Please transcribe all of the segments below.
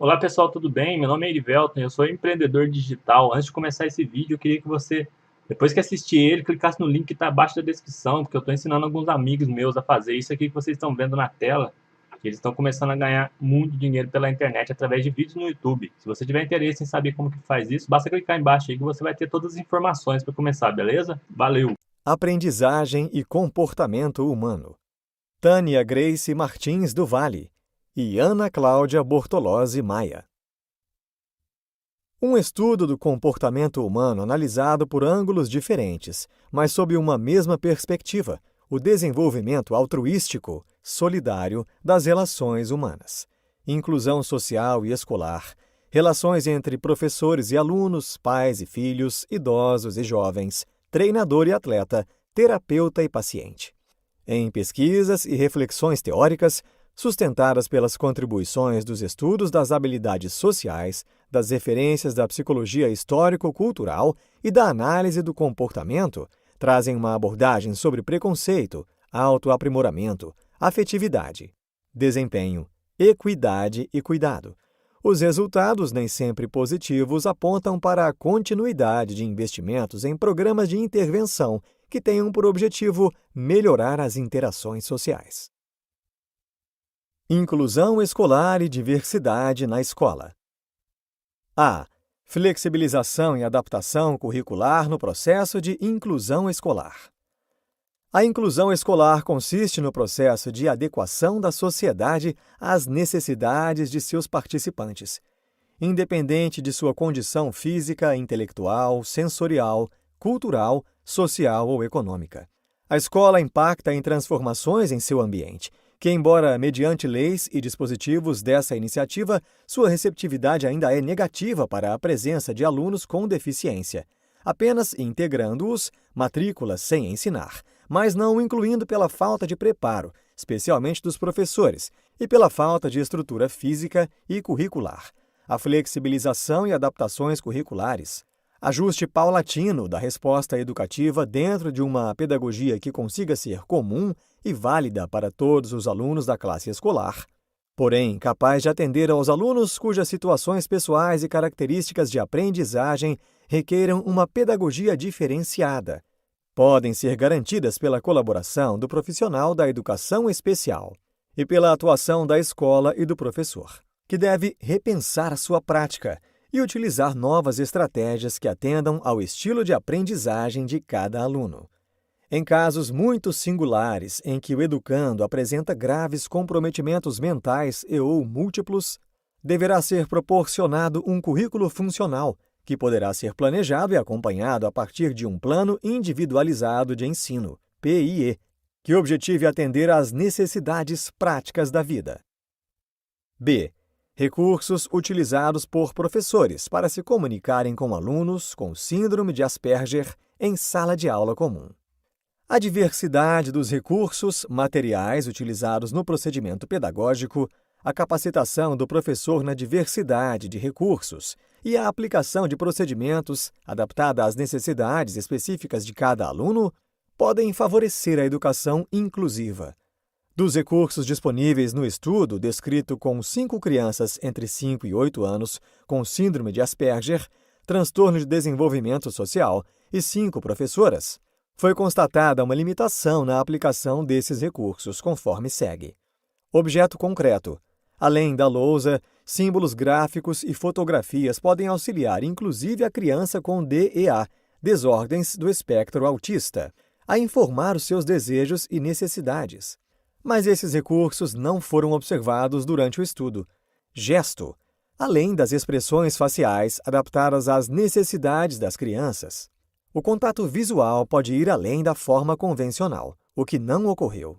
Olá pessoal, tudo bem? Meu nome é Erivelton, eu sou empreendedor digital. Antes de começar esse vídeo, eu queria que você, depois que assistir ele, clicasse no link que está abaixo da descrição, porque eu estou ensinando alguns amigos meus a fazer isso aqui que vocês estão vendo na tela. Eles estão começando a ganhar muito dinheiro pela internet através de vídeos no YouTube. Se você tiver interesse em saber como que faz isso, basta clicar embaixo aí que você vai ter todas as informações para começar, beleza? Valeu! Aprendizagem e comportamento humano. Tânia Grace Martins do Vale e Ana Cláudia Bortolozzi Maia. Um estudo do comportamento humano analisado por ângulos diferentes, mas sob uma mesma perspectiva, o desenvolvimento altruístico, solidário das relações humanas. Inclusão social e escolar, relações entre professores e alunos, pais e filhos, idosos e jovens, treinador e atleta, terapeuta e paciente. Em pesquisas e reflexões teóricas, sustentadas pelas contribuições dos estudos das habilidades sociais, das referências da psicologia histórico-cultural e da análise do comportamento, trazem uma abordagem sobre preconceito, autoaprimoramento, afetividade, desempenho, equidade e cuidado. Os resultados, nem sempre positivos, apontam para a continuidade de investimentos em programas de intervenção que tenham por objetivo melhorar as interações sociais. Inclusão escolar e diversidade na escola. A. Flexibilização e adaptação curricular no processo de inclusão escolar. A inclusão escolar consiste no processo de adequação da sociedade às necessidades de seus participantes, independente de sua condição física, intelectual, sensorial, cultural, social ou econômica. A escola impacta em transformações em seu ambiente, que, embora mediante leis e dispositivos dessa iniciativa, sua receptividade ainda é negativa para a presença de alunos com deficiência, apenas integrando-os, matrículas sem ensinar, mas não incluindo pela falta de preparo, especialmente dos professores, e pela falta de estrutura física e curricular. A flexibilização e adaptações curriculares. Ajuste paulatino da resposta educativa dentro de uma pedagogia que consiga ser comum e válida para todos os alunos da classe escolar, porém capaz de atender aos alunos cujas situações pessoais e características de aprendizagem requeiram uma pedagogia diferenciada. Podem ser garantidas pela colaboração do profissional da educação especial e pela atuação da escola e do professor, que deve repensar a sua prática e utilizar novas estratégias que atendam ao estilo de aprendizagem de cada aluno. Em casos muito singulares em que o educando apresenta graves comprometimentos mentais ou múltiplos, deverá ser proporcionado um currículo funcional, que poderá ser planejado e acompanhado a partir de um plano individualizado de ensino, PIE, que objetive atender às necessidades práticas da vida. B. Recursos utilizados por professores para se comunicarem com alunos com síndrome de Asperger em sala de aula comum. A diversidade dos recursos materiais utilizados no procedimento pedagógico, a capacitação do professor na diversidade de recursos e a aplicação de procedimentos adaptada às necessidades específicas de cada aluno podem favorecer a educação inclusiva. Dos recursos disponíveis no estudo, descrito com 5 crianças entre 5 e 8 anos com síndrome de Asperger, transtorno de desenvolvimento social e 5 professoras, foi constatada uma limitação na aplicação desses recursos, conforme segue. Objeto concreto. Além da lousa, símbolos gráficos e fotografias podem auxiliar inclusive a criança com DEA, desordens do espectro autista, a informar os seus desejos e necessidades. Mas esses recursos não foram observados durante o estudo. Gesto. Além das expressões faciais adaptadas às necessidades das crianças, o contato visual pode ir além da forma convencional, o que não ocorreu.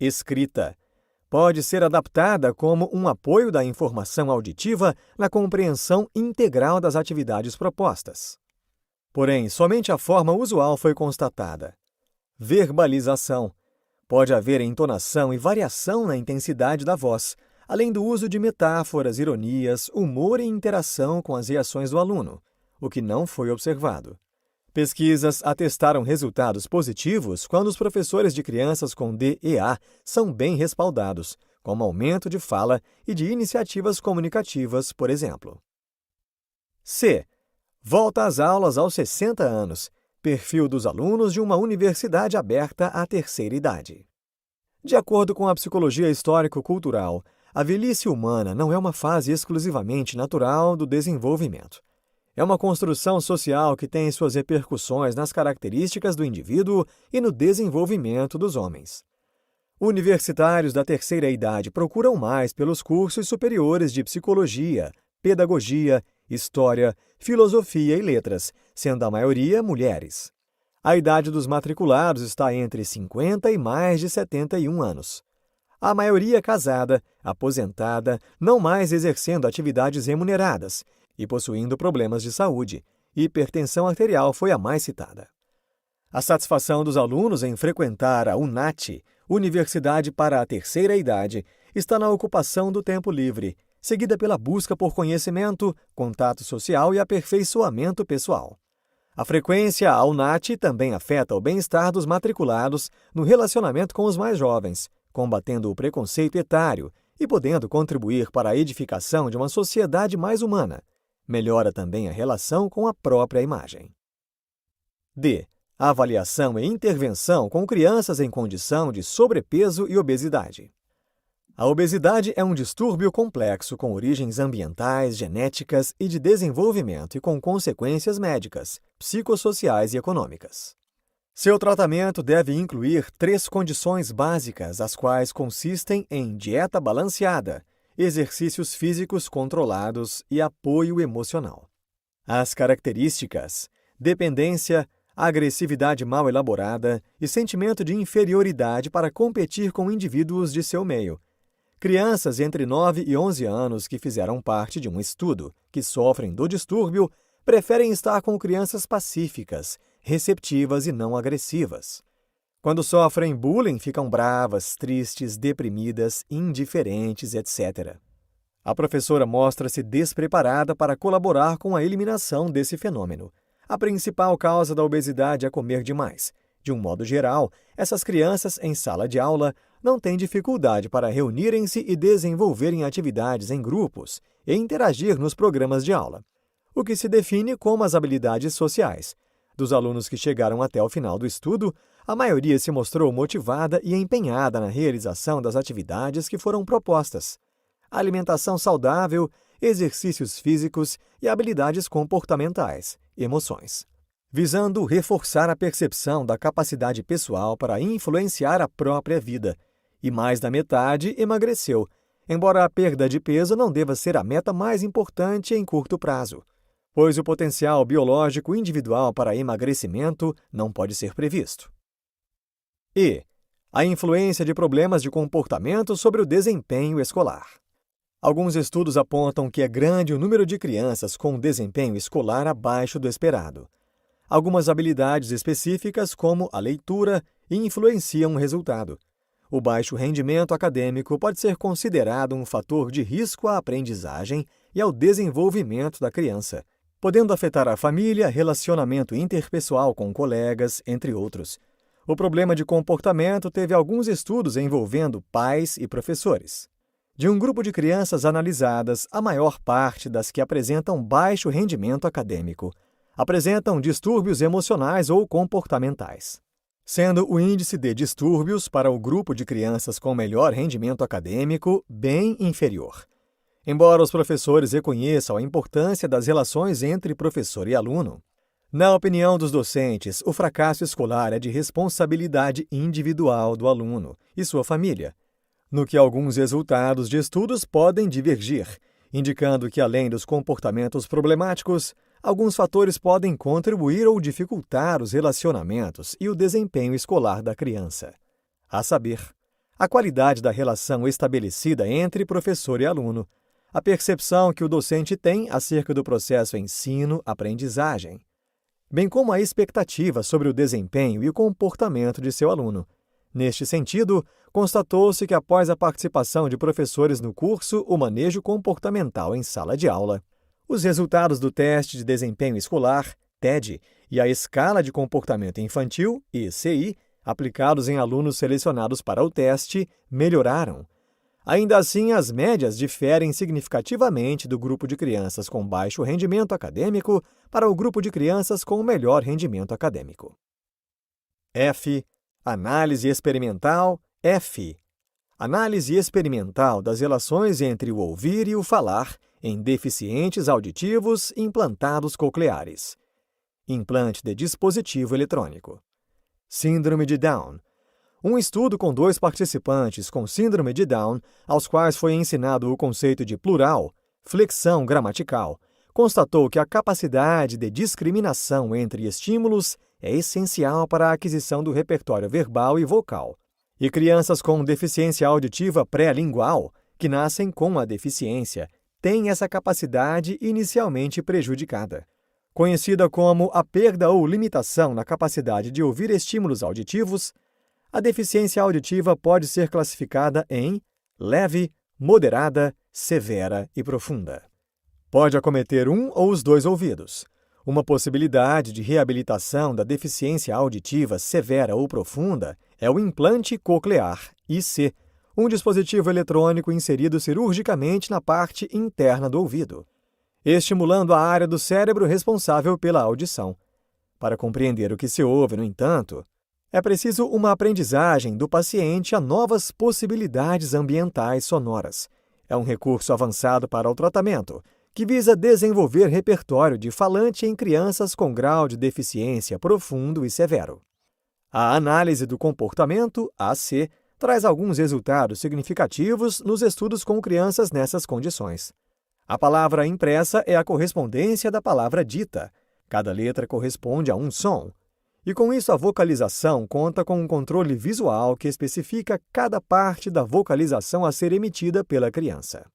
Escrita. Pode ser adaptada como um apoio da informação auditiva na compreensão integral das atividades propostas. Porém, somente a forma usual foi constatada. Verbalização. Pode haver entonação e variação na intensidade da voz, além do uso de metáforas, ironias, humor e interação com as reações do aluno, o que não foi observado. Pesquisas atestaram resultados positivos quando os professores de crianças com DEA são bem respaldados, como aumento de fala e de iniciativas comunicativas, por exemplo. C. Volta às aulas aos 60 anos. Perfil dos alunos de uma universidade aberta à terceira idade. De acordo com a psicologia histórico-cultural, a velhice humana não é uma fase exclusivamente natural do desenvolvimento. É uma construção social que tem suas repercussões nas características do indivíduo e no desenvolvimento dos homens. Universitários da terceira idade procuram mais pelos cursos superiores de psicologia, pedagogia, história, filosofia e letras, sendo a maioria mulheres. A idade dos matriculados está entre 50 e mais de 71 anos. A maioria casada, aposentada, não mais exercendo atividades remuneradas e possuindo problemas de saúde. Hipertensão arterial foi a mais citada. A satisfação dos alunos em frequentar a UNAT, Universidade para a Terceira Idade, está na ocupação do tempo livre, seguida pela busca por conhecimento, contato social e aperfeiçoamento pessoal. A frequência à UNAT também afeta o bem-estar dos matriculados no relacionamento com os mais jovens, combatendo o preconceito etário e podendo contribuir para a edificação de uma sociedade mais humana. Melhora também a relação com a própria imagem. D. Avaliação e intervenção com crianças em condição de sobrepeso e obesidade. A obesidade é um distúrbio complexo com origens ambientais, genéticas e de desenvolvimento e com consequências médicas, psicossociais e econômicas. Seu tratamento deve incluir 3 condições básicas, as quais consistem em dieta balanceada, exercícios físicos controlados e apoio emocional. As características: dependência, agressividade mal elaborada e sentimento de inferioridade para competir com indivíduos de seu meio. Crianças entre 9 e 11 anos que fizeram parte de um estudo, que sofrem do distúrbio, preferem estar com crianças pacíficas, receptivas e não agressivas. Quando sofrem bullying, ficam bravas, tristes, deprimidas, indiferentes, etc. A professora mostra-se despreparada para colaborar com a eliminação desse fenômeno. A principal causa da obesidade é comer demais. De um modo geral, essas crianças em sala de aula não têm dificuldade para reunirem-se e desenvolverem atividades em grupos e interagir nos programas de aula, o que se define como as habilidades sociais. Dos alunos que chegaram até o final do estudo, a maioria se mostrou motivada e empenhada na realização das atividades que foram propostas. Alimentação saudável, exercícios físicos e habilidades comportamentais, emoções, visando reforçar a percepção da capacidade pessoal para influenciar a própria vida. E mais da metade emagreceu, embora a perda de peso não deva ser a meta mais importante em curto prazo, pois o potencial biológico individual para emagrecimento não pode ser previsto. E. A influência de problemas de comportamento sobre o desempenho escolar. Alguns estudos apontam que é grande o número de crianças com desempenho escolar abaixo do esperado. Algumas habilidades específicas, como a leitura, influenciam o resultado. O baixo rendimento acadêmico pode ser considerado um fator de risco à aprendizagem e ao desenvolvimento da criança, podendo afetar a família, relacionamento interpessoal com colegas, entre outros. O problema de comportamento teve alguns estudos envolvendo pais e professores. De um grupo de crianças analisadas, a maior parte das que apresentam baixo rendimento acadêmico apresentam distúrbios emocionais ou comportamentais, sendo o índice de distúrbios para o grupo de crianças com melhor rendimento acadêmico bem inferior. Embora os professores reconheçam a importância das relações entre professor e aluno, na opinião dos docentes, o fracasso escolar é de responsabilidade individual do aluno e sua família, no que alguns resultados de estudos podem divergir, indicando que, além dos comportamentos problemáticos, alguns fatores podem contribuir ou dificultar os relacionamentos e o desempenho escolar da criança. A saber, a qualidade da relação estabelecida entre professor e aluno, a percepção que o docente tem acerca do processo ensino-aprendizagem, bem como a expectativa sobre o desempenho e o comportamento de seu aluno. Neste sentido, constatou-se que após a participação de professores no curso O Manejo Comportamental em Sala de Aula, os resultados do Teste de Desempenho Escolar, TED, e a Escala de Comportamento Infantil, ECI, aplicados em alunos selecionados para o teste, melhoraram. Ainda assim, as médias diferem significativamente do grupo de crianças com baixo rendimento acadêmico para o grupo de crianças com melhor rendimento acadêmico. F. Análise experimental. F. Análise experimental das relações entre o ouvir e o falar em deficientes auditivos implantados cocleares. Implante de dispositivo eletrônico. Síndrome de Down. Um estudo com 2 participantes com síndrome de Down, aos quais foi ensinado o conceito de plural, flexão gramatical, constatou que a capacidade de discriminação entre estímulos é essencial para a aquisição do repertório verbal e vocal. E crianças com deficiência auditiva pré-lingual, que nascem com a deficiência, têm essa capacidade inicialmente prejudicada. Conhecida como a perda ou limitação na capacidade de ouvir estímulos auditivos, a deficiência auditiva pode ser classificada em leve, moderada, severa e profunda. Pode acometer um ou os 2 ouvidos. Uma possibilidade de reabilitação da deficiência auditiva severa ou profunda é o implante coclear, IC, um dispositivo eletrônico inserido cirurgicamente na parte interna do ouvido, estimulando a área do cérebro responsável pela audição. Para compreender o que se ouve, no entanto, é preciso uma aprendizagem do paciente a novas possibilidades ambientais sonoras. É um recurso avançado para o tratamento, que visa desenvolver repertório de falante em crianças com grau de deficiência profundo e severo. A análise do comportamento, AC, traz alguns resultados significativos nos estudos com crianças nessas condições. A palavra impressa é a correspondência da palavra dita. Cada letra corresponde a um som. E com isso a vocalização conta com um controle visual que especifica cada parte da vocalização a ser emitida pela criança.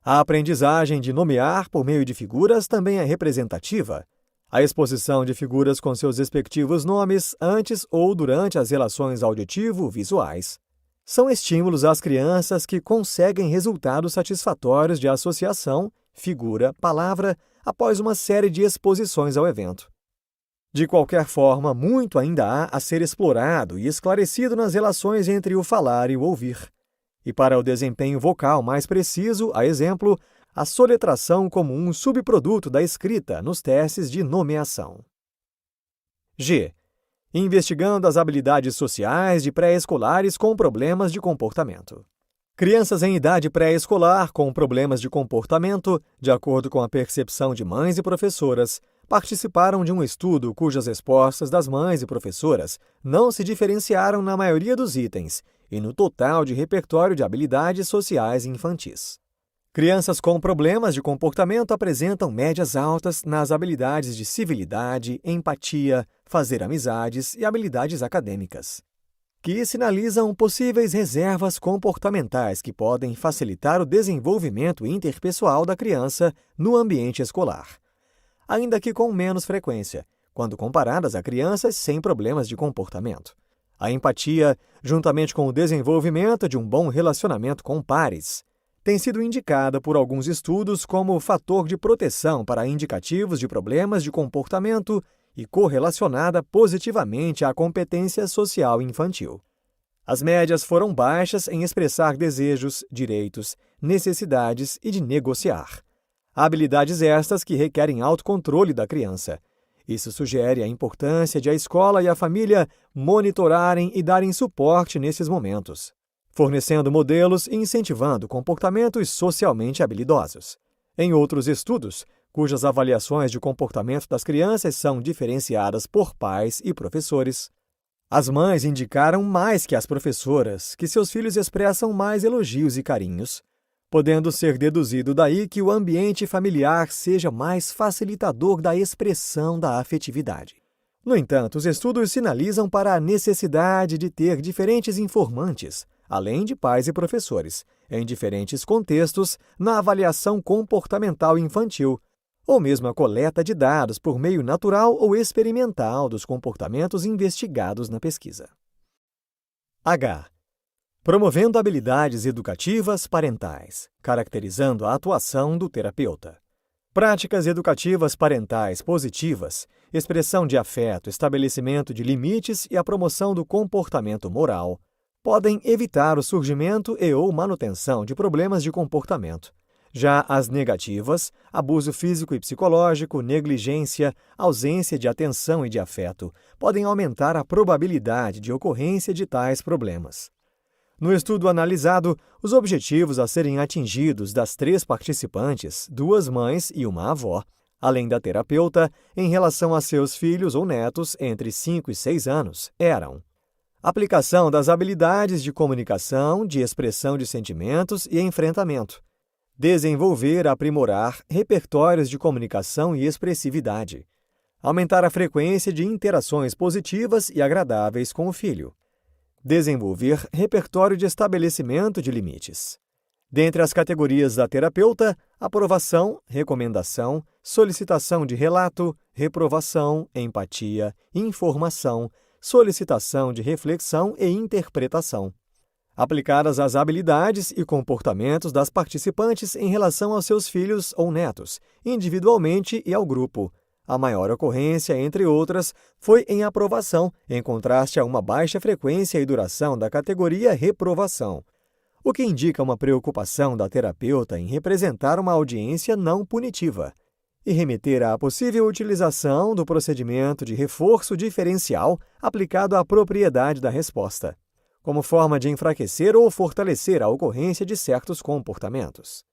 A aprendizagem de nomear por meio de figuras também é representativa. A exposição de figuras com seus respectivos nomes antes ou durante as relações auditivo-visuais são estímulos às crianças que conseguem resultados satisfatórios de associação, figura, palavra, após uma série de exposições ao evento. De qualquer forma, muito ainda há a ser explorado e esclarecido nas relações entre o falar e o ouvir. E para o desempenho vocal mais preciso, a exemplo, a soletração como um subproduto da escrita nos testes de nomeação. G. Investigando as habilidades sociais de pré-escolares com problemas de comportamento. Crianças em idade pré-escolar com problemas de comportamento, de acordo com a percepção de mães e professoras, participaram de um estudo cujas respostas das mães e professoras não se diferenciaram na maioria dos itens e no total de repertório de habilidades sociais infantis. Crianças com problemas de comportamento apresentam médias altas nas habilidades de civilidade, empatia, fazer amizades e habilidades acadêmicas, que sinalizam possíveis reservas comportamentais que podem facilitar o desenvolvimento interpessoal da criança no ambiente escolar, ainda que com menos frequência, quando comparadas a crianças sem problemas de comportamento. A empatia, juntamente com o desenvolvimento de um bom relacionamento com pares, tem sido indicada por alguns estudos como fator de proteção para indicativos de problemas de comportamento e correlacionada positivamente à competência social infantil. As médias foram baixas em expressar desejos, direitos, necessidades e de negociar. Habilidades estas que requerem autocontrole da criança. Isso sugere a importância de a escola e a família monitorarem e darem suporte nesses momentos, fornecendo modelos e incentivando comportamentos socialmente habilidosos. Em outros estudos, cujas avaliações de comportamento das crianças são diferenciadas por pais e professores, as mães indicaram mais que as professoras que seus filhos expressam mais elogios e carinhos, podendo ser deduzido daí que o ambiente familiar seja mais facilitador da expressão da afetividade. No entanto, os estudos sinalizam para a necessidade de ter diferentes informantes, além de pais e professores, em diferentes contextos, na avaliação comportamental infantil, ou mesmo a coleta de dados por meio natural ou experimental dos comportamentos investigados na pesquisa. H. Promovendo habilidades educativas parentais, caracterizando a atuação do terapeuta. Práticas educativas parentais positivas, expressão de afeto, estabelecimento de limites e a promoção do comportamento moral, podem evitar o surgimento e/ou manutenção de problemas de comportamento. Já as negativas, abuso físico e psicológico, negligência, ausência de atenção e de afeto, podem aumentar a probabilidade de ocorrência de tais problemas. No estudo analisado, os objetivos a serem atingidos das 3 participantes, 2 mães e uma avó, além da terapeuta, em relação a seus filhos ou netos entre 5 e 6 anos, eram: aplicação das habilidades de comunicação, de expressão de sentimentos e enfrentamento. Desenvolver, aprimorar repertórios de comunicação e expressividade. Aumentar a frequência de interações positivas e agradáveis com o filho. Desenvolver repertório de estabelecimento de limites. Dentre as categorias da terapeuta, aprovação, recomendação, solicitação de relato, reprovação, empatia, informação, solicitação de reflexão e interpretação. Aplicadas às habilidades e comportamentos das participantes em relação aos seus filhos ou netos, individualmente e ao grupo. A maior ocorrência, entre outras, foi em aprovação, em contraste a uma baixa frequência e duração da categoria reprovação, o que indica uma preocupação da terapeuta em representar uma audiência não punitiva e remeter à possível utilização do procedimento de reforço diferencial aplicado à propriedade da resposta, como forma de enfraquecer ou fortalecer a ocorrência de certos comportamentos.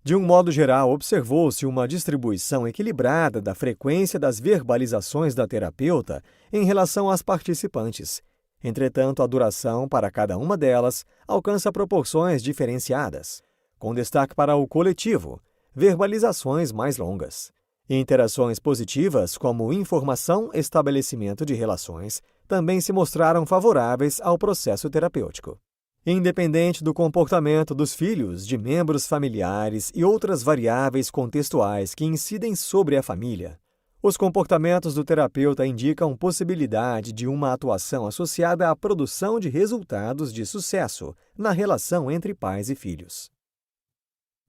De um modo geral, observou-se uma distribuição equilibrada da frequência das verbalizações da terapeuta em relação às participantes. Entretanto, a duração para cada uma delas alcança proporções diferenciadas, com destaque para o coletivo, verbalizações mais longas. Interações positivas, como informação e estabelecimento de relações, também se mostraram favoráveis ao processo terapêutico. Independente do comportamento dos filhos, de membros familiares e outras variáveis contextuais que incidem sobre a família, os comportamentos do terapeuta indicam possibilidade de uma atuação associada à produção de resultados de sucesso na relação entre pais e filhos.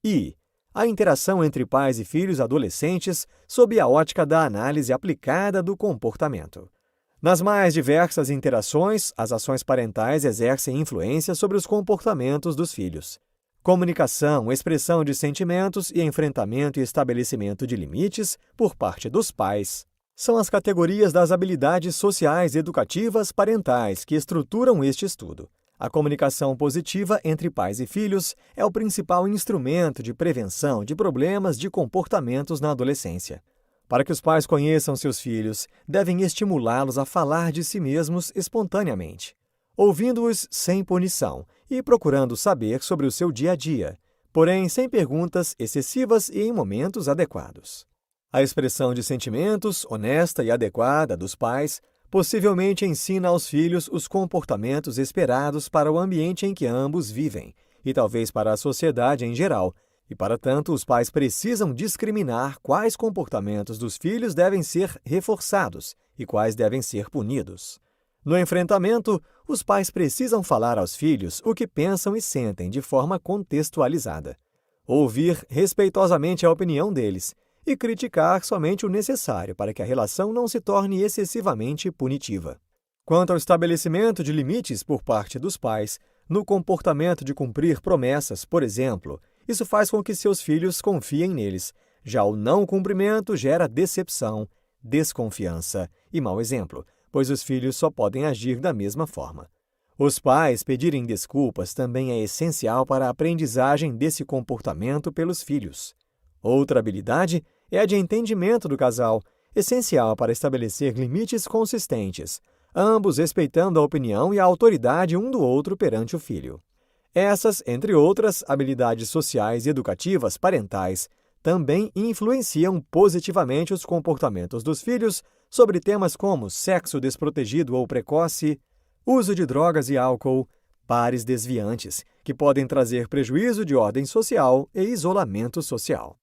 E a interação entre pais e filhos adolescentes sob a ótica da análise aplicada do comportamento. Nas mais diversas interações, as ações parentais exercem influência sobre os comportamentos dos filhos. Comunicação, expressão de sentimentos e enfrentamento e estabelecimento de limites por parte dos pais são as categorias das habilidades sociais educativas parentais que estruturam este estudo. A comunicação positiva entre pais e filhos é o principal instrumento de prevenção de problemas de comportamentos na adolescência. Para que os pais conheçam seus filhos, devem estimulá-los a falar de si mesmos espontaneamente, ouvindo-os sem punição e procurando saber sobre o seu dia a dia, porém sem perguntas excessivas e em momentos adequados. A expressão de sentimentos, honesta e adequada dos pais, possivelmente ensina aos filhos os comportamentos esperados para o ambiente em que ambos vivem, e talvez para a sociedade em geral, e, para tanto, os pais precisam discriminar quais comportamentos dos filhos devem ser reforçados e quais devem ser punidos. No enfrentamento, os pais precisam falar aos filhos o que pensam e sentem de forma contextualizada, ouvir respeitosamente a opinião deles e criticar somente o necessário para que a relação não se torne excessivamente punitiva. Quanto ao estabelecimento de limites por parte dos pais, no comportamento de cumprir promessas, por exemplo, isso faz com que seus filhos confiem neles. Já o não cumprimento gera decepção, desconfiança e mau exemplo, pois os filhos só podem agir da mesma forma. Os pais pedirem desculpas também é essencial para a aprendizagem desse comportamento pelos filhos. Outra habilidade é a de entendimento do casal, essencial para estabelecer limites consistentes, ambos respeitando a opinião e a autoridade um do outro perante o filho. Essas, entre outras, habilidades sociais e educativas parentais também influenciam positivamente os comportamentos dos filhos sobre temas como sexo desprotegido ou precoce, uso de drogas e álcool, pares desviantes, que podem trazer prejuízo de ordem social e isolamento social.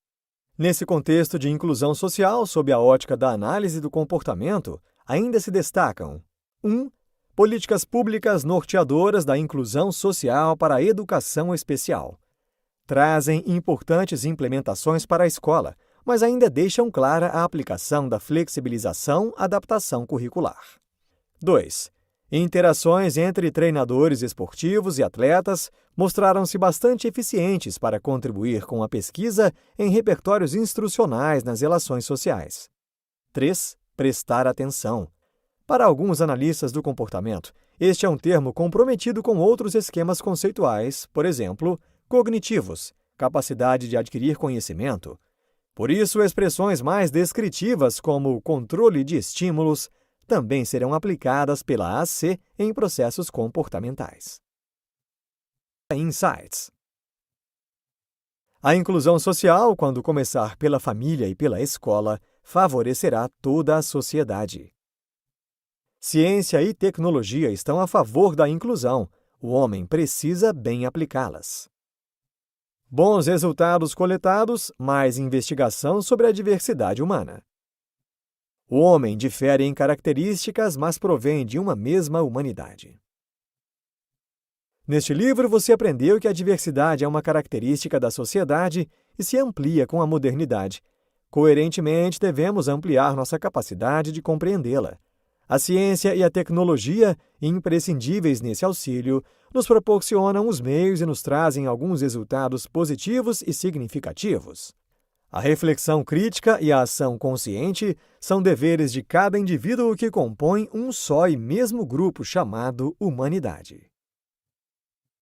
Nesse contexto de inclusão social, sob a ótica da análise do comportamento, ainda se destacam 1. Políticas públicas norteadoras da inclusão social para a educação especial. Trazem importantes implementações para a escola, mas ainda deixam clara a aplicação da flexibilização-adaptação curricular. 2. Interações entre treinadores esportivos e atletas mostraram-se bastante eficientes para contribuir com a pesquisa em repertórios instrucionais nas relações sociais. 3. Prestar atenção. Para alguns analistas do comportamento, este é um termo comprometido com outros esquemas conceituais, por exemplo, cognitivos, capacidade de adquirir conhecimento. Por isso, expressões mais descritivas como controle de estímulos também serão aplicadas pela AC em processos comportamentais. Insights. A inclusão social, quando começar pela família e pela escola, favorecerá toda a sociedade. Ciência e tecnologia estão a favor da inclusão. O homem precisa bem aplicá-las. Bons resultados coletados, mais investigação sobre a diversidade humana. O homem difere em características, mas provém de uma mesma humanidade. Neste livro, você aprendeu que a diversidade é uma característica da sociedade e se amplia com a modernidade. Coerentemente, devemos ampliar nossa capacidade de compreendê-la. A ciência e a tecnologia, imprescindíveis nesse auxílio, nos proporcionam os meios e nos trazem alguns resultados positivos e significativos. A reflexão crítica e a ação consciente são deveres de cada indivíduo que compõe um só e mesmo grupo chamado humanidade.